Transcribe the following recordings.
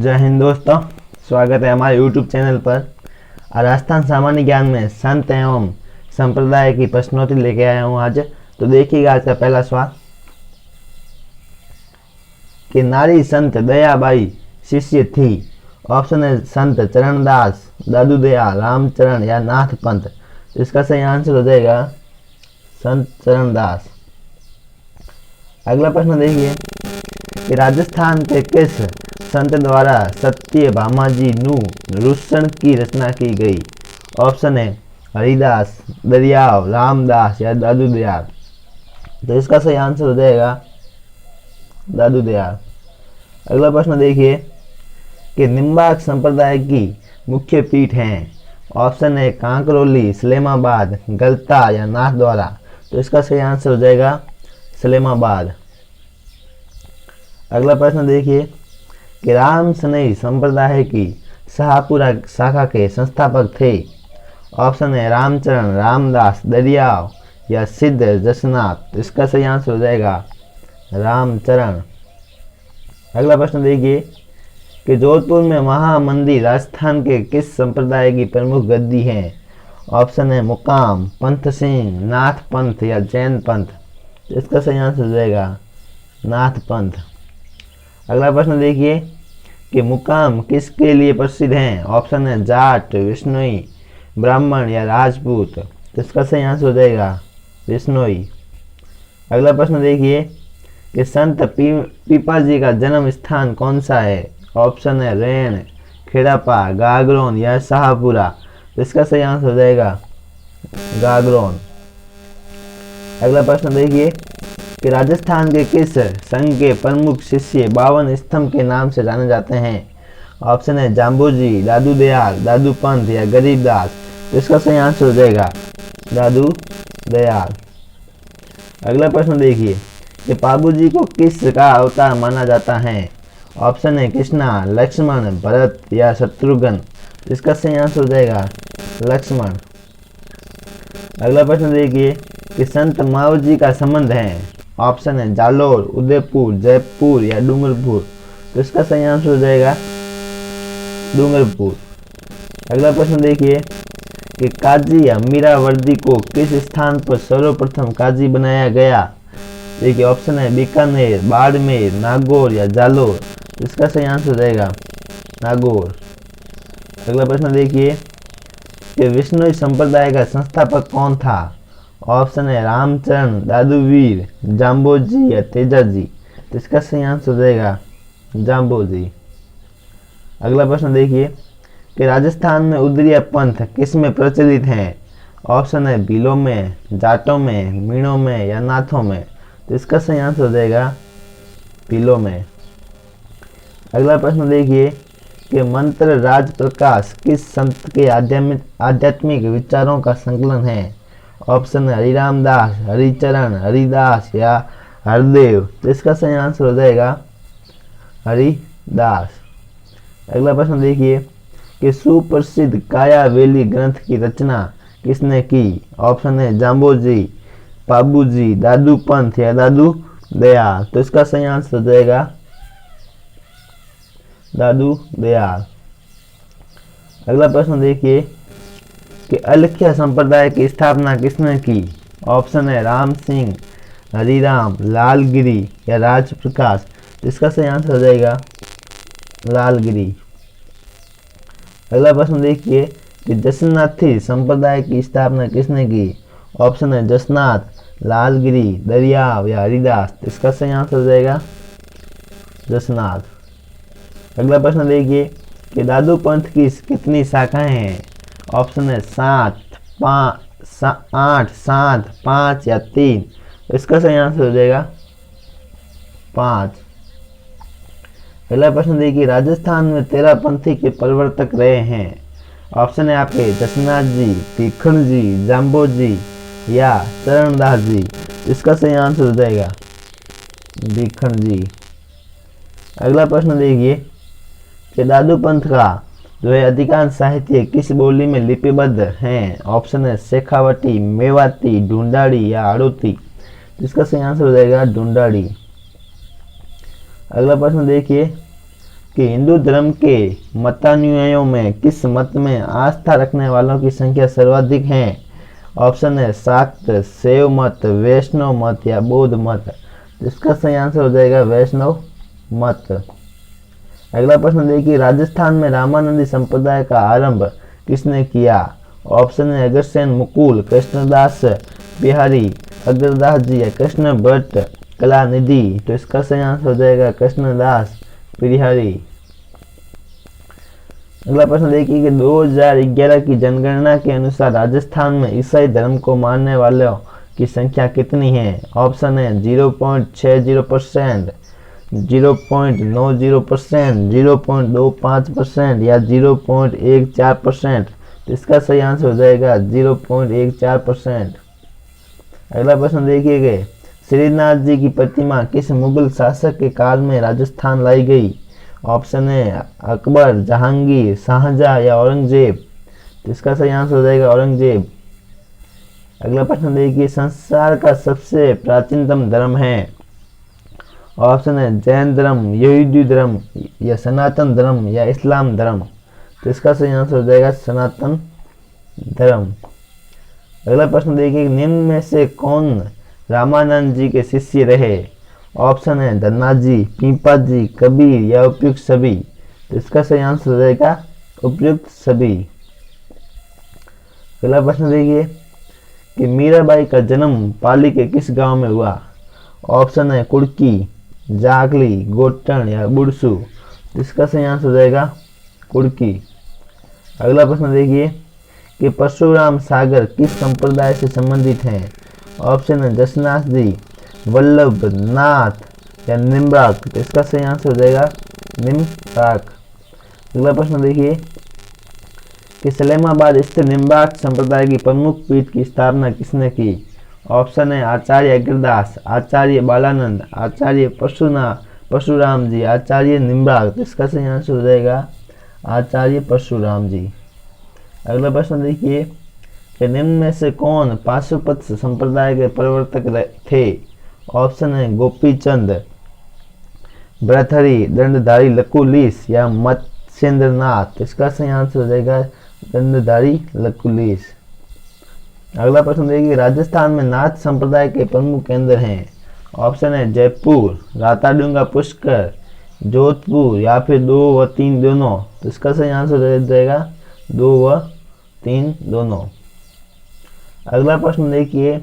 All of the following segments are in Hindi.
जय हिंद दोस्तों, स्वागत है हमारे YouTube चैनल पर। राजस्थान सामान्य ज्ञान में संत एवं संप्रदाय की प्रश्नोत्तरी लेके आया हूँ आज। तो देखिएगा आज का पहला सवाल कि नारी संत दयाबाई शिष्य थी। ऑप्शन है संत चरणदास, दादू दयाल, रामचरण या नाथ पंथ। इसका सही आंसर हो जाएगा संत चरणदास। अगला प्रश्न देखिए कि राजस्थान के किस संत द्वारा सत्य भामाजी नु रुसन की रचना की गई। ऑप्शन है हरिदास, दरियाव, रामदास या दादू दयाल। तो इसका सही आंसर हो जाएगा दादू दयाल। अगला प्रश्न देखिए कि निम्बार्क संप्रदाय की मुख्य पीठ हैं। ऑप्शन है कांकरोली, इस्लामाबाद, गलता या नाथ द्वारा। तो इसका सही आंसर हो जाएगा इस्लामाबाद। अगला प्रश्न देखिए कि राम सनई संप्रदाय की शाहपुरा शाखा के संस्थापक थे। ऑप्शन है रामचरण, रामदास, दरियाव या सिद्ध जसनाथ। इसका सही आंसर हो जाएगा रामचरण। अगला प्रश्न देखिए कि जोधपुर में महामंदिर राजस्थान के किस संप्रदाय की प्रमुख गद्दी है। ऑप्शन है मुकाम, पंथ सिंह, नाथ पंथ या जैन पंथ। इसका सही आंसर हो जाएगा नाथ पंथ। अगला प्रश्न देखिए कि मुकाम किसके लिए प्रसिद्ध हैं। ऑप्शन है जाट, विष्णोई, ब्राह्मण या राजपूत। तो इसका सही आंसर हो जाएगा विष्णोई। अगला प्रश्न देखिए कि संत पीपाजी का जन्म स्थान कौन सा है। ऑप्शन है रैन, खेड़ापा, गागरोन या शाहपुरा। तो इसका सही आंसर हो जाएगा गागरोन। अगला प्रश्न देखिए कि राजस्थान के किस संघ के प्रमुख शिष्य 52 स्तंभ के नाम से जाने जाते हैं। ऑप्शन है जाम्बोजी, दादू दयाल, दादू पंथ या गरीबदास। तो इसका सही आंसर हो जाएगा दादू दयाल। अगला प्रश्न देखिए कि पाबूजी को किस का अवतार माना जाता है। ऑप्शन है कृष्णा, लक्ष्मण, भरत या शत्रुघ्न। इसका सही आंसर हो जाएगा लक्ष्मण। अगला प्रश्न देखिए कि संत मावजी का संबंध है। ऑप्शन है जालोर, उदयपुर, जयपुर या डूंगरपुर। तो इसका सही आंसर हो जाएगा डूंगरपुर। अगला प्रश्न देखिए कि काजी मीरावर्दी को किस स्थान पर सर्वप्रथम काजी बनाया गया। देखिए ऑप्शन है बीकानेर, बाड़मेर, नागौर या जालोर। तो इसका सही आंसर हो जाएगा नागौर। अगला प्रश्न देखिए कि विष्णोई संप्रदाय का संस्थापक कौन था। ऑप्शन है रामचरण, दादूवीर, जाम्बोजी या तेजाजी। तो इसका सही आंसर हो जाएगा जाम्बोजी। अगला प्रश्न देखिए कि राजस्थान में उदरिया पंथ किस में प्रचलित है। ऑप्शन है भीलों में, जाटों में, मीणों में या नाथों में। तो इसका सही आंसर हो जाएगा भीलों में। अगला प्रश्न देखिए कि मंत्र राज प्रकाश किस संत के आध्यात्मिक विचारों का संकलन है। ऑप्शन है हरिराम दास, हरिचरण, हरिदास या हरदेव। तो इसका सही आंसर हो जाएगा हरिदास। अगला प्रश्न देखिए कि सुप्रसिद्ध कायावेली ग्रंथ की रचना किसने की। ऑप्शन है जाम्बोजी, पाबूजी, दादू पंथ या दादू दयाल। तो इसका सही आंसर हो जाएगा दादू दयाल। अगला प्रश्न देखिए कि अलख्या संप्रदाय की स्थापना किसने की। ऑप्शन है राम सिंह, हरिराम, लालगिरी या राजप्रकाश। इसका सही आंसर हो जाएगा लालगिरी। अगला प्रश्न देखिए कि जसनाथी संप्रदाय की स्थापना किसने की। ऑप्शन है जसनाथ, लालगिरी, दरियाव या हरिदास। इसका सही आंसर हो जाएगा जसनाथ। अगला प्रश्न देखिए कि दादू पंथ की कितनी शाखाएं हैं। ऑप्शन है 7, 8, 7, 5 या 3। इसका सही आंसर हो जाएगा 5। अगला प्रश्न देखिए राजस्थान में 13 पंथी के प्रवर्तक रहे हैं। ऑप्शन है आपके जसनाथ जी, भीखण जी, जाम्बोजी या चरणदास जी। इसका सही आंसर हो जाएगा भीखण जी। अगला प्रश्न देखिए कि दादू पंथ का जो है अधिकांश साहित्य किस बोली में लिपिबद्ध हैं। ऑप्शन है शेखावटी, मेवाती, ढूंढाड़ी या हड़ौती। इसका सही आंसर हो जाएगा ढूंढाड़ी। अगला प्रश्न देखिए कि हिंदू धर्म के मतानुयायियों में किस मत में आस्था रखने वालों की संख्या सर्वाधिक है? ऑप्शन है शाक्त, शैव मत, वैष्णव मत या बौद्ध मत। इसका सही आंसर हो जाएगा वैष्णव मत। अगला प्रश्न देखिए, राजस्थान में रामानंदी संप्रदाय का आरंभ किसने किया? ऑप्शन है अग्रसेन मुकुल, कृष्णदास बिहारी अग्रदास जी या कृष्ण भट्ट कलानिधि। तो इसका सही आंसर हो जाएगा कृष्णदास बिहारी। अगला प्रश्न देखिए कि 2011 की जनगणना के अनुसार राजस्थान में ईसाई धर्म को मानने वालों की संख्या कितनी है? ऑप्शन है 0.60%, 0.90%, 0.25% या 0.14%। तो इसका सही आंसर हो जाएगा 0.14%। अगला प्रश्न देखिए, श्रीनाथ जी की प्रतिमा किस मुगल शासक के काल में राजस्थान लाई गई? ऑप्शन है अकबर, जहांगीर, शाहजहां या औरंगजेब। तो इसका सही आंसर हो जाएगा औरंगजेब। अगला प्रश्न देखिए, संसार का सबसे प्राचीनतम धर्म है? ऑप्शन है जैन धर्म, यहूदी धर्म या सनातन धर्म या इस्लाम धर्म। तो इसका सही आंसर हो जाएगा सनातन धर्म। अगला प्रश्न देखिए, निम्न में से कौन रामानंद जी के शिष्य रहे? ऑप्शन है धन्नाजी, पीपा जी, कबीर या उपयुक्त सभी। तो इसका सही आंसर हो जाएगा उपयुक्त सभी। अगला प्रश्न देखिए कि मीराबाई का जन्म पाली के किस गांव में हुआ? ऑप्शन है कुड़की, जागली, गोटन या बुड़सू। तो इसका सही आंसर हो जाएगा कुड़की। अगला प्रश्न देखिए कि परशुराम सागर किस संप्रदाय से संबंधित हैं? ऑप्शन है जसनाथ जी, वल्लभ नाथ या निम्राक। तो इसका सही आंसर हो जाएगा निम्राक। अगला प्रश्न देखिए कि सलेमाबाद स्थित निम्राक संप्रदाय की प्रमुख पीठ की स्थापना किसने की? ऑप्शन है आचार्य अग्रदास, आचार्य बालानंद, आचार्य परशुराम जी, आचार्य निम्राक। तो इसका सही आंसर हो जाएगा आचार्य परशुराम जी। अगला प्रश्न देखिए कि निम्न में से कौन पाशुपत संप्रदाय के प्रवर्तक थे? ऑप्शन है गोपीचंद, भृतहरि, दंडधारी लकुलीस या मत्स्येंद्रनाथ। इसका सही आंसर हो जाएगा दंडधारी लकुलीस। अगला प्रश्न देखिए, राजस्थान में नाथ संप्रदाय के प्रमुख केंद्र हैं? ऑप्शन है जयपुर, राताडूंगा, पुष्कर, जोधपुर या फिर 2 व 3 दोनों। तो इसका सही आंसर हो जाएगा 2 व 3 दोनों। अगला प्रश्न देखिए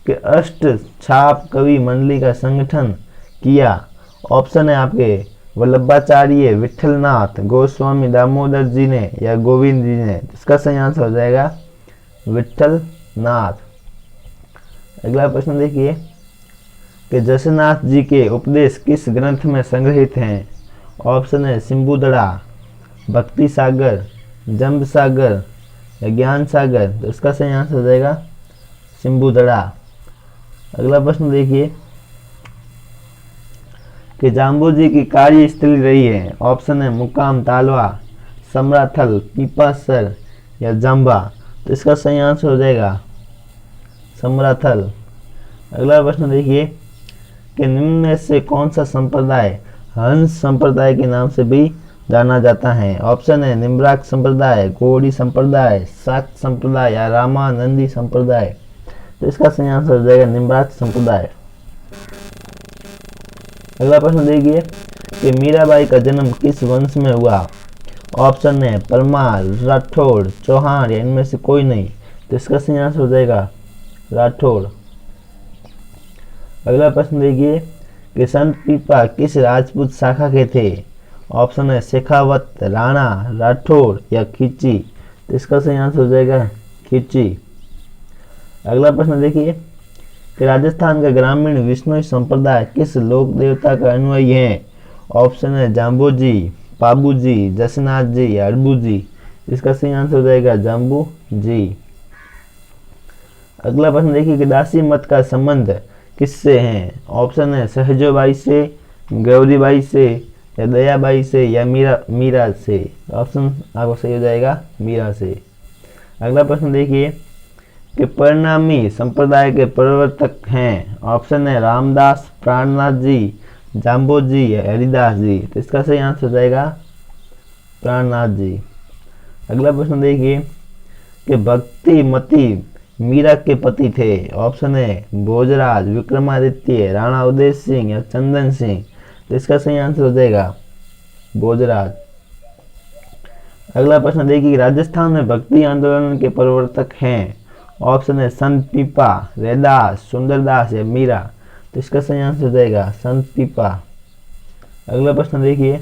कि अष्ट छाप कवि मंडली का संगठन किया? ऑप्शन है आपके वल्लभाचार्य, विठलनाथ, गोस्वामी दामोदर जी ने या गोविंद जी ने। इसका सही आंसर हो जाएगा विठलनाथ। अगला प्रश्न देखिए कि जसनाथ जी के उपदेश किस ग्रंथ में संग्रहित हैं? ऑप्शन है सिंबुदड़ा, भक्ति सागर, जंब सागर या ज्ञान सागर। तो इसका सही आंसर हो जाएगा सिंबुदड़ा। अगला प्रश्न देखिए कि जाम्बू जी की कार्यस्थली रही है? ऑप्शन है मुकाम तालवा, समराथल, पीपासर या जंबा। तो इसका सही आंसर हो जाएगा समराथल। अगला प्रश्न देखिए कि निम्न में से कौन सा संप्रदाय हंस संप्रदाय के नाम से भी जाना जाता है? ऑप्शन है निम्राक संप्रदाय, गौड़ी संप्रदाय, शाक्त संप्रदाय या रामानंदी संप्रदाय। तो इसका सही आंसर हो जाएगा निम्राक संप्रदाय। अगला प्रश्न देखिए कि मीराबाई का जन्म किस वंश में हुआ? ऑप्शन है परमार, राठौड़, चौहान या इनमें से कोई नहीं। तो इसका सही आंसर हो जाएगा राठौड़। अगला प्रश्न देखिए कि संत पीपा किस राजपूत शाखा के थे? ऑप्शन है शेखावत, राणा, राठौड़ या खिची। तो इसका सही आंसर हो जाएगा खिची। अगला प्रश्न देखिए कि राजस्थान का ग्रामीण विष्णु संप्रदाय किस लोक देवता का अनुयायी है? ऑप्शन है जाम्बू जी, पाबू जी, जसनाथ जी या अड़बू जी। इसका सही आंसर हो जाएगा जाम्बू जी। अगला प्रश्न देखिए कि दासी मत का संबंध किससे है? ऑप्शन है सहजोबाई से, गौरीबाई से या दयाबाई से या मीरा से। ऑप्शन आपको सही हो जाएगा मीरा से। अगला प्रश्न देखिए कि परिणामी संप्रदाय के प्रवर्तक हैं? ऑप्शन है रामदास, प्राणनाथ जी, जाम्बोजी या हरिदास जी? तो इसका सही आंसर हो जाएगा प्राणनाथ जी। अगला प्रश्न देखिए कि भक्ति मती मीरा के पति थे। ऑप्शन है भोजराज, विक्रमादित्य, राणा उदय सिंह या चंदन सिंह? तो इसका सही आंसर हो जाएगा भोजराज। अगला प्रश्न देखिए राजस्थान में भक्ति आंदोलन के प्रवर्तक हैं। ऑप्शन है संत पीपा, रैदास, सुंदरदास या मीरा? तो इसका सही आंसर हो जाएगा संत पीपा। अगला प्रश्न देखिए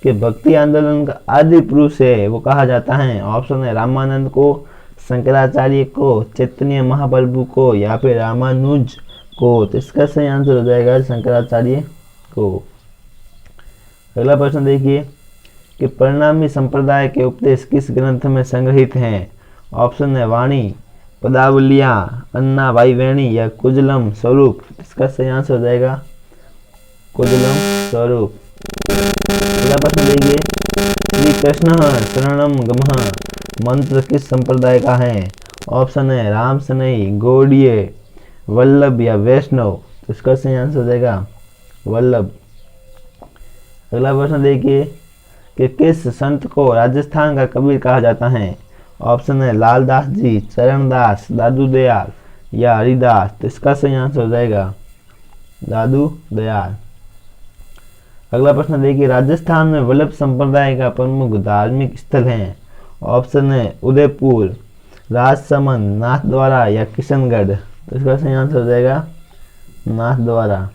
कि भक्ति आंदोलन का आदि पुरुष है वो कहा जाता है। ऑप्शन है रामानंद को, शंकराचार्य को, चैतन्य महाप्रभु को या फिर रामानुज को? तो इसका सही आंसर हो जाएगा शंकराचार्य को। अगला प्रश्न देखिए कि परिणामी संप्रदाय के उपदेश किस ग्रंथ में संग्रहित हैं। ऑप्शन है वाणी, पदावलियां, अन्ना वाईवेणी या कुजलम स्वरूप? इसका सही आंसर हो जाएगा कुजलम स्वरूप। अगला प्रश्न देखिए श्री कृष्ण शरणम गमः मंत्र किस संप्रदाय का है। ऑप्शन है राम सनई, गौड़ीय, वल्लभ या वैष्णव? तो इसका सही आंसर हो जाएगा वल्लभ। अगला प्रश्न देखिए कि किस संत को राजस्थान का कबीर कहा जाता है। ऑप्शन है लालदास जी, चरणदास, दादू दयाल या हरिदास? तो इसका सही आंसर हो जाएगा दादू दयाल। अगला प्रश्न देखिए राजस्थान में वल्लभ संप्रदाय का प्रमुख धार्मिक स्थल है। ऑप्शन है उदयपुर, राजसमंद, नाथद्वारा या किशनगढ़? तो इसका सही आंसर हो जाएगा नाथद्वारा।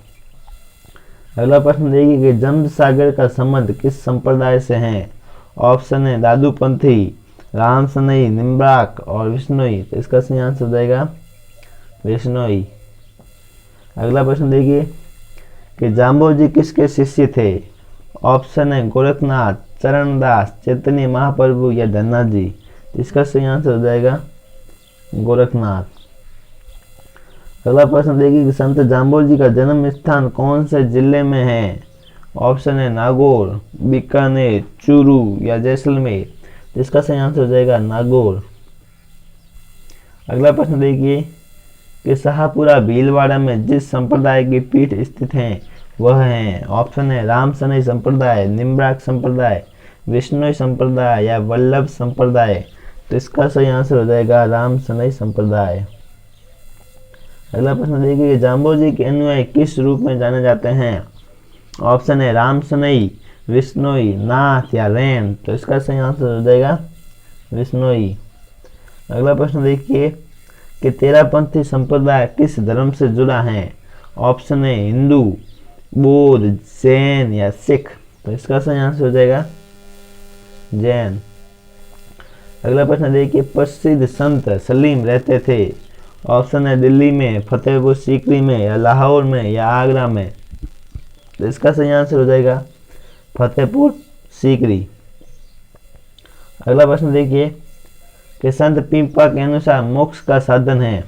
अगला प्रश्न देखिए कि जमद सागर का संबंध किस संप्रदाय से है। ऑप्शन है दादूपंथी, राम सनई, निम्बाक और विष्णोई? तो इसका सही आंसर हो जाएगा विष्णोई। अगला प्रश्न देखिए कि जाम्बोजी किसके शिष्य थे। ऑप्शन है गोरखनाथ, चरणदास, चैतन्य महाप्रभु या धन्ना जी? तो इसका सही आंसर हो जाएगा गोरखनाथ। अगला प्रश्न देखिए कि संत जाम्बोजी का जन्म स्थान कौन से जिले में है। ऑप्शन है नागौर, बीकानेर, चूरू या जैसलमेर? तो इसका सही आंसर हो जाएगा नागौर। अगला प्रश्न देखिए कि शाहपुरा भीलवाड़ा में जिस संप्रदाय की पीठ स्थित है वह है। ऑप्शन है राम सनई संप्रदाय, निम्बाक संप्रदाय, विष्णोई संप्रदाय या वल्लभ संप्रदाय? तो इसका सही आंसर हो जाएगा राम सनई संप्रदाय। अगला प्रश्न देखिए कि जाम्बोजी के अनुयायी किस रूप में जाने जाते हैं। ऑप्शन है राम सनई, विष्णोई, नाथ या रैन? तो इसका सही आंसर हो जाएगा विष्णोई। अगला प्रश्न देखिए कि तेरापंथी संप्रदाय किस धर्म से जुड़ा है। ऑप्शन है हिंदू, बौद्ध, जैन या सिख? तो इसका सही आंसर हो जाएगा जैन। अगला प्रश्न देखिए प्रसिद्ध संत सलीम रहते थे। ऑप्शन है दिल्ली में, फतेहपुर सीकरी में या लाहौर में या आगरा में? तो इसका सही आंसर हो जाएगा फतेहपुर सीकरी। अगला प्रश्न देखिए कि संत पीपा के अनुसार मोक्ष का साधन है।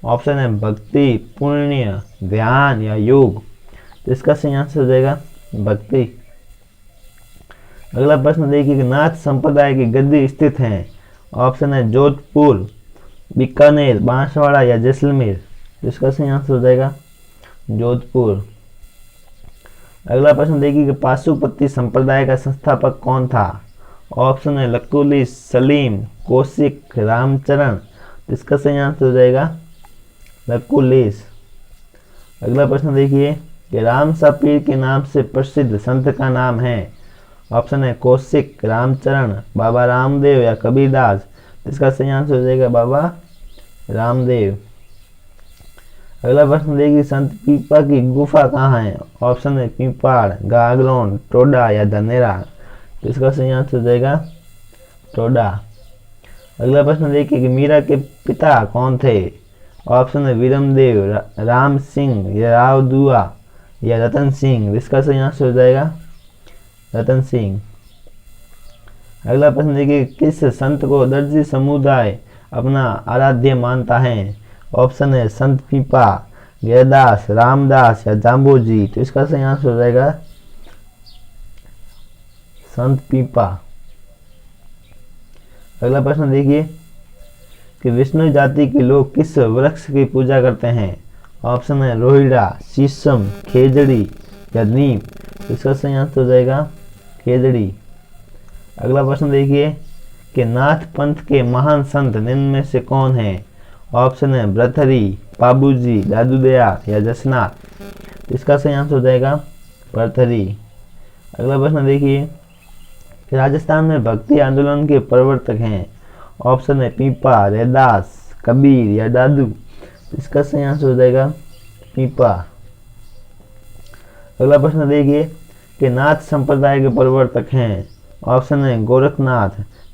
ऑप्शन है भक्ति, पुण्य, ध्यान या योग? तो इसका सही आंसर हो जाएगा भक्ति। अगला प्रश्न देखिए कि नाथ संप्रदाय की गद्दी स्थित है। ऑप्शन है जोधपुर, बीकानेर, बांसवाड़ा या जैसलमेर? तो इसका सही आंसर हो जाएगा जोधपुर। अगला प्रश्न देखिए कि पाशुपति संप्रदाय का संस्थापक कौन था। ऑप्शन है लकुली, सलीम, कौशिक, रामचरण? तो इसका सही आंसर हो जाएगा लकुलीस। अगला प्रश्न देखिए कि राम सापीर के नाम से प्रसिद्ध संत का नाम है। ऑप्शन है कौशिक, रामचरण, बाबा रामदेव या कबीरदास? इसका सही आंसर हो जाएगा बाबा रामदेव। अगला प्रश्न देखिए संत पीपा की गुफा कहाँ है। ऑप्शन है पीपाड़, गागलोन, टोडा या धनेरा? तो इसका सही आंसर हो जाएगा टोडा। अगला प्रश्न देखिए कि मीरा के पिता कौन थे। ऑप्शन है वीरमदेव, राम सिंह या राव दुआ या रतन सिंह? इसका सही आंसर हो जाएगा रतन सिंह। अगला प्रश्न देखिए किस संत को दर्जी समुदाय अपना आराध्य मानता है। ऑप्शन है संत पीपा, गैरदास, रामदास या जाम्बोजी? तो इसका सही आंसर हो जाएगा संत पीपा। अगला प्रश्न देखिए कि विष्णु जाति के लोग किस वृक्ष की पूजा करते हैं। ऑप्शन है रोहिड़ा, शीशम, खेजड़ी, या नीम? तो इसका सही आंसर हो जाएगा खेजड़ी। अगला प्रश्न देखिए कि नाथ पंथ के महान संत निम्न में से कौन है? ऑप्शन है भर्तृहरि, बाबूजी, दादू दयाल या जसनाथ। तो इसका सही आंसर हो जाएगा भर्तृहरि। अगला प्रश्न देखिए कि राजस्थान में भक्ति आंदोलन के प्रवर्तक हैं। ऑप्शन है पीपा, रैदास, कबीर या दादू। तो इसका सही आंसर हो जाएगा पीपा। अगला प्रश्न देखिए कि नाथ संप्रदाय के प्रवर्तक हैं। ऑप्शन है गोरखनाथ,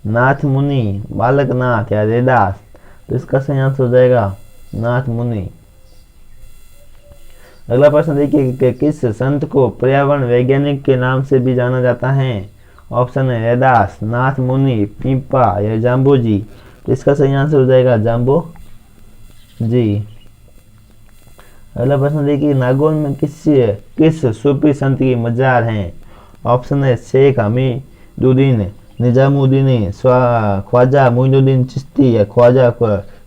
नाथ मुनि, बालकनाथ या रैदास। तो इसका सही आंसर हो जाएगा नाथ मुनि। अगला प्रश्न देखिए कि किस संत को पर्यावरण वैज्ञानिक के नाम से भी जाना जाता है? ऑप्शन है रैदास, नाथ मुनि, पीपा या जाम्बो जी। तो इसका सही आंसर हो जाएगा जाम्बो जी। अगला प्रश्न देखिए नागौर में किस सूफी संत की मजार है? ऑप्शन है शेख हमीदुद्दीन निजामुद्दीन, ख्वाजा मोइनुद्दीन चिश्ती या ख्वाजा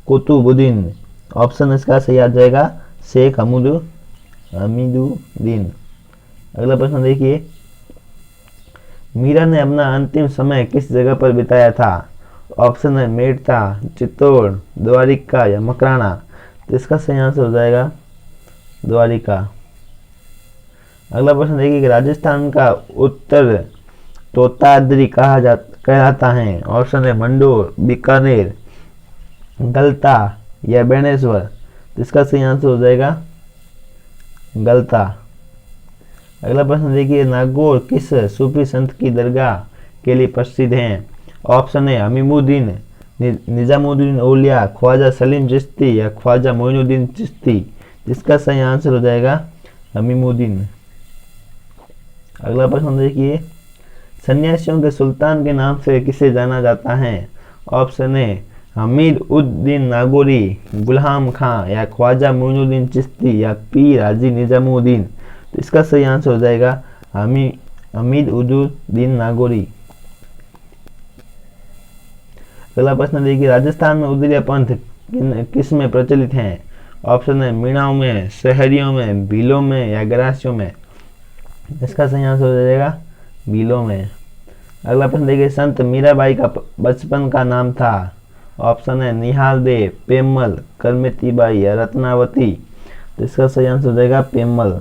कुतुबुद्दीन। ऑप्शन इसका सही आ जाएगा शेख हमीदुद्दीन। अगला प्रश्न देखिए मीरा ने अपना अंतिम समय किस जगह पर बिताया था? ऑप्शन है मेड़ता, चित्तौड़, द्वारिका या मकराना। तो इसका सही आंसर हो जाएगा द्वारिका। अगला प्रश्न देखिए कि राजस्थान का उत्तर तोताद्री कहलाता है। ऑप्शन है मंडोर, बीकानेर, गलता या बेणेश्वर। तो इसका सही आंसर हो जाएगा गलता। अगला प्रश्न देखिए नागौर किस सूफी संत की दरगाह के लिए प्रसिद्ध है? ऑप्शन है हमीमुद्दीन, निजामुद्दीन औलिया, ख्वाजा सलीम चिश्ती या ख्वाजा मोइनुद्दीन चिश्ती। जिसका सही आंसर हो जाएगा हमीमुद्दीन। अगला प्रश्न देखिए सन्यासियों के सुल्तान के नाम से किसे जाना जाता है? ऑप्शन है हमीद उद दीन नागौरी, गुलाम खां या ख्वाजा मोइनुद्दीन चिश्ती या पीर हाजी निजामुद्दीन। तो इसका सही आंसर हो जाएगा हमीद उद्दीन नागौरी। अगला प्रश्न देखिए राजस्थान में उदरिया पंथ किस में प्रचलित है? ऑप्शन है मीणाओं में, शहरियों में, भीलों में या गरासियों में। इसका सही आंसर हो जाएगा भीलों में। अगला प्रश्न देखिए संत मीराबाई का बचपन का नाम था। ऑप्शन है निहाल देव, पेमल, करमतीबाई या रत्नावती। तो इसका सही आंसर हो जाएगा पेमल।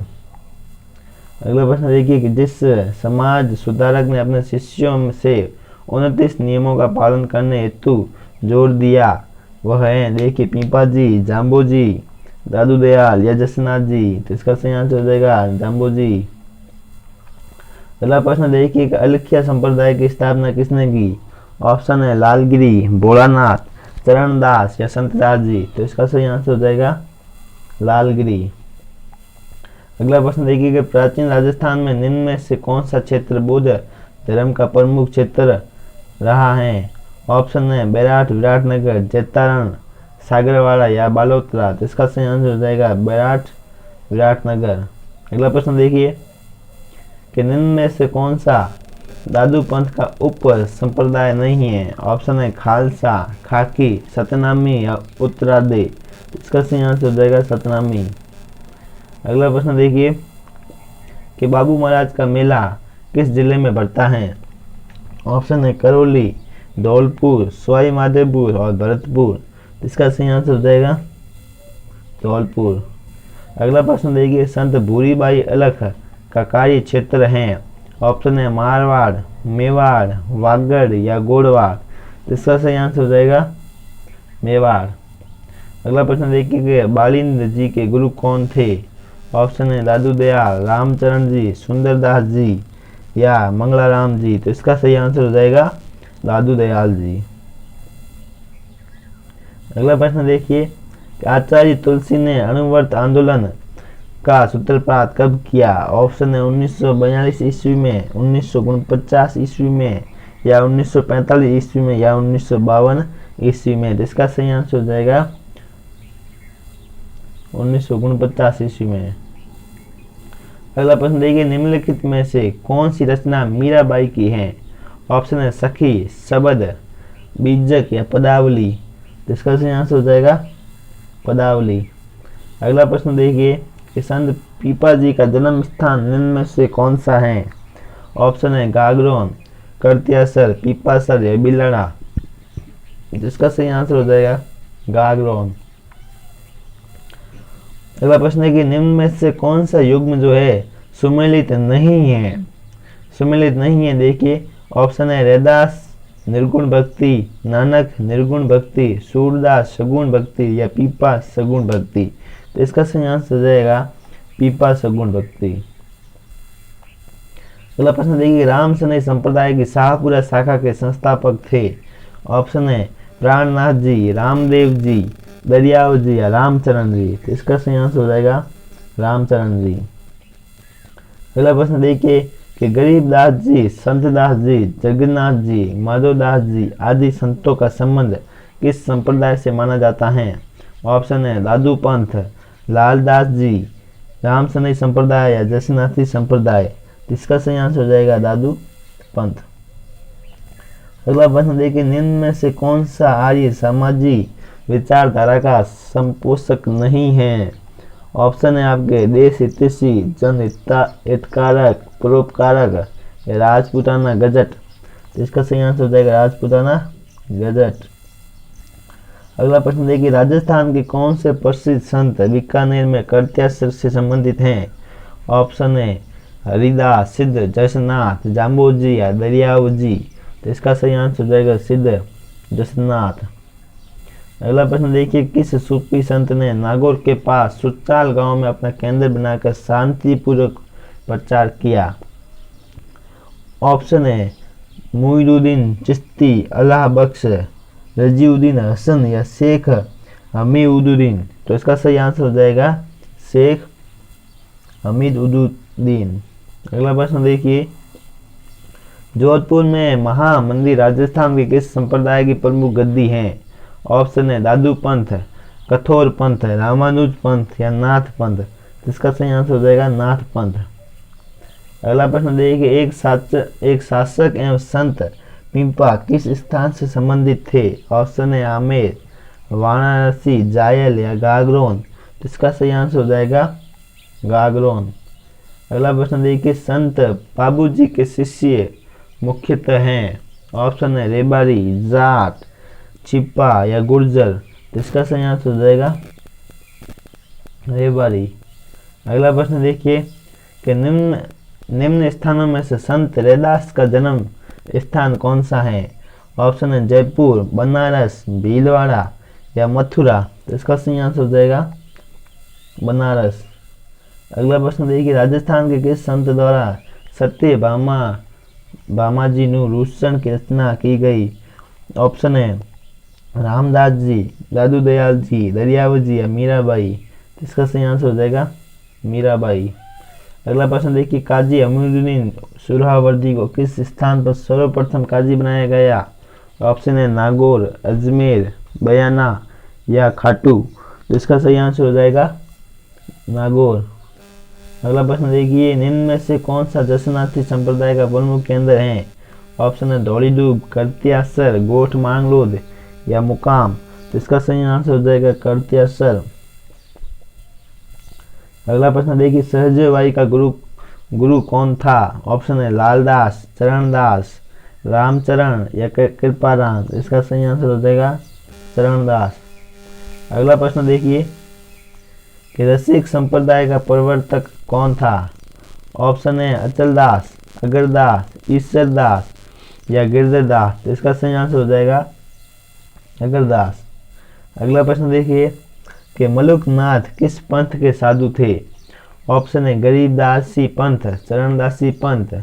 अगला प्रश्न देखिए कि जिस समाज सुधारक ने अपने शिष्यों से 29 नियमों का पालन करने हेतु जोर दिया वह है देखिए पीपा जी, जाम्बो जी, दादू दयाल या जसनाथ जी। तो इसका सही आंसर हो जाएगा जाम्बो जी। अगला प्रश्न देखिए कि अलखिया संप्रदाय की स्थापना किसने की? ऑप्शन है लालगिरी, भोलानाथ, चरणदास या संतदास जी। तो इसका सही आंसर हो जाएगा लालगिरी। अगला प्रश्न देखिए कि प्राचीन राजस्थान में निम्न में से कौन सा क्षेत्र बौद्ध धर्म का प्रमुख क्षेत्र रहा है? ऑप्शन है बैराट, विराटनगर, जैतारण, सागरवाड़ा या बालोतरा। तो इसका सही आंसर हो जाएगा बैराट, विराटनगर। अगला प्रश्न देखिए कि निम्न में से कौन सा दादू पंथ का उप संप्रदाय नहीं है? ऑप्शन है खालसा, खाकी, सतनामी या उत्तरादे। इसका सही आंसर हो जाएगा सतनामी। अगला प्रश्न देखिए कि बाबू महाराज का मेला किस जिले में बढ़ता है? ऑप्शन है करौली, धौलपुर, सवाई माधोपुर और भरतपुर। इसका सही आंसर हो जाएगा धौलपुर। अगला प्रश्न देखिए संत भूरीबाई अलख का कार्य क्षेत्र है। ऑप्शन है मारवाड़, मेवाड़, वागड़ या गोड़वाड़। इसका सही आंसर हो जाएगा मेवाड़। अगला प्रश्न देखिए कि बालिंद जी के गुरु कौन थे? ऑप्शन है दादू दयाल, रामचरण जी, सुंदरदास जी या मंगलाराम जी। तो इसका सही आंसर हो जाएगा दादू दयाल जी। अगला प्रश्न देखिए कि आचार्य तुलसी ने अणुव्रत आंदोलन का सूत्रपात कब किया? ऑप्शन है 1942 ईस्वी में, 1949 ईस्वी में या 1945 ईस्वी में या 1952 ईस्वी में। इसका सही आंसर हो जाएगा 1949 ईस्वी में। अगला प्रश्न देखिए निम्नलिखित में से कौन सी रचना मीराबाई की है? ऑप्शन है सखी, शबद, बीजक या पदावली। तो इसका सही आंसर हो जाएगा पदावली। अगला प्रश्न देखिए कि संत पीपा जी का जन्म स्थान निम्न में से कौन सा है? ऑप्शन है गागरोन, करतियासर, पीपासर या बिलड़ा। जिसका सही आंसर हो जाएगा गागरोन। अगला प्रश्न है कि निम्न में से कौन सा युग्म जो है सुमेलित नहीं है? सुमेलित नहीं है, देखिए ऑप्शन है रैदास निर्गुण भक्ति, नानक निर्गुण भक्ति, सूरदास सगुण भक्ति या पीपा सगुण भक्ति। तो इसका सही आंसर हो जाएगा पीपा सगुण भक्ति। अगला प्रश्न देखिए राम सनई संप्रदाय की शाहपुरा शाखा के संस्थापक थे। ऑप्शन है प्राणनाथ जी, रामदेव जी, दरियाव जी या रामचरण जी। तो इसका सही आंसर हो जाएगा रामचरण जी। अगला प्रश्न देखिए कि गरीबदास जी, संतदास जी, जगन्नाथ जी, माधवदास जी आदि संतों का संबंध किस संप्रदाय से माना जाता है? ऑप्शन है दादू पंथ, लालदास जी, राम सनई संप्रदाय या जसनाथी संप्रदाय। इसका सही आंसर हो जाएगा दादू पंथ। अगला प्रश्न देखिए निम्न में से कौन सा आर्य समाजी विचारधारा का संपोषक नहीं है? ऑप्शन है आपके देश हितैषी, जन हितकारक, परोपकारक या राजपूताना गजट। तो इसका सही आंसर हो जाएगा राजपूताना गजट। अगला प्रश्न देखिए राजस्थान के कौन से प्रसिद्ध संत बीकानेर में करत्यासर से संबंधित हैं? ऑप्शन है हरिदास, सिद्ध, जसनाथ, जाम्बोजी या दरियावजी। तो इसका सही आंसर हो जाएगा सिद्ध जसनाथ। अगला प्रश्न देखिए किस सूफी संत ने नागौर के पास सुचाल गांव में अपना केंद्र बनाकर शांतिपूर्वक प्रचार किया? ऑप्शन है मुईनुद्दीन चिश्ती, अल्लाह बख्श, रजीउद्दीन हसन या शेख हमीदुद्दीन। तो इसका सही आंसर हो जाएगा शेख हमीदुद्दीन। अगला प्रश्न देखिए जोधपुर में महामंदिर राजस्थान के किस संप्रदाय की प्रमुख गद्दी है? ऑप्शन है दादू पंथ, कठोर पंथ, रामानुज पंथ या नाथ पंथ। इसका सही आंसर हो जाएगा नाथ पंथ। अगला प्रश्न देखिए एक शासक एवं संत पिंपा किस स्थान से संबंधित थे? ऑप्शन है आमेर, वाराणसी, जायल या गागरोन। इसका सही आंसर हो जाएगा गागरोन। अगला प्रश्न देखिए संत बाबूजी के शिष्य मुख्यतः हैं। ऑप्शन है रेबारी, जाट, छिपा या गुर्जर। इसका सही आंसर हो जाएगा रेबारी। अगला प्रश्न देखिए कि निम्न स्थानों में से संत रैदास का जन्म स्थान कौन सा है? ऑप्शन है जयपुर, बनारस, भीलवाड़ा या मथुरा। तो इसका सही आंसर हो जाएगा बनारस। अगला प्रश्न देखिए राजस्थान के किस संत द्वारा सत्य भामाजी रूषण की रचना की गई? ऑप्शन है रामदास जी, दादू दयाल जी, दरियाव जी या मीराबाई। इसका सही आंसर हो जाएगा मीराबाई। अगला प्रश्न देखिए काजी अमीरुद्दीन सुरहावर्दी को किस स्थान पर सर्वप्रथम काजी बनाया गया? ऑप्शन है नागौर, अजमेर, बयाना या खाटू। तो इसका सही आंसर हो जाएगा नागौर। अगला प्रश्न देखिए निम्न में से कौन सा जसनाथी संप्रदाय का प्रमुख केंद्र है? ऑप्शन है धौलीडूब, करतियासर, गोठ मांगलोद या मुकाम। तो इसका सही आंसर हो जाएगा करतियासर। अगला प्रश्न देखिए सहजवाई का गुरु कौन था? ऑप्शन है लालदास, चरणदास, रामचरण या कृपाराम। इसका सही आंसर हो जाएगा चरणदास। अगला प्रश्न देखिए कि रसिक संप्रदाय का प्रवर्तक कौन था? ऑप्शन है अचलदास, अगरदास, ईश्वरदास या गिरधरदास। इसका सही आंसर हो जाएगा अगरदास। अगला प्रश्न देखिए कि मलुकनाथ किस पंथ के साधु थे? ऑप्शन है गरीबदासी पंथ, चरणदासी पंथ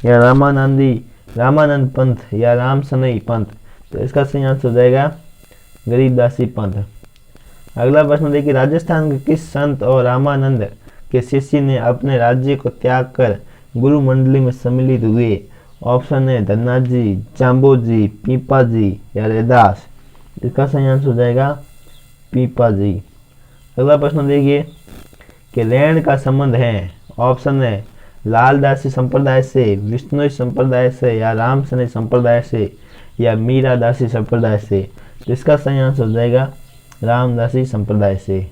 या रामानंद पंथ या रामसनई पंथ। तो इसका सही आंसर हो जाएगा गरीबदासी पंथ। अगला प्रश्न देखिए राजस्थान के किस संत और रामानंद के शिष्य ने अपने राज्य को त्याग कर गुरु मंडली में सम्मिलित हुए? ऑप्शन है धन्ना जी, जाम्बो जी, पीपा जी या रैदास। इसका सही आंसर हो जाएगा पीपा जी। अगला प्रश्न देखिए कि रैण का संबंध है। ऑप्शन है लालदासी संप्रदाय से, विष्णु संप्रदाय से या रामसनई संप्रदाय से या मीरादासी संप्रदाय से। इसका सही आंसर हो जाएगा रामदासी संप्रदाय से।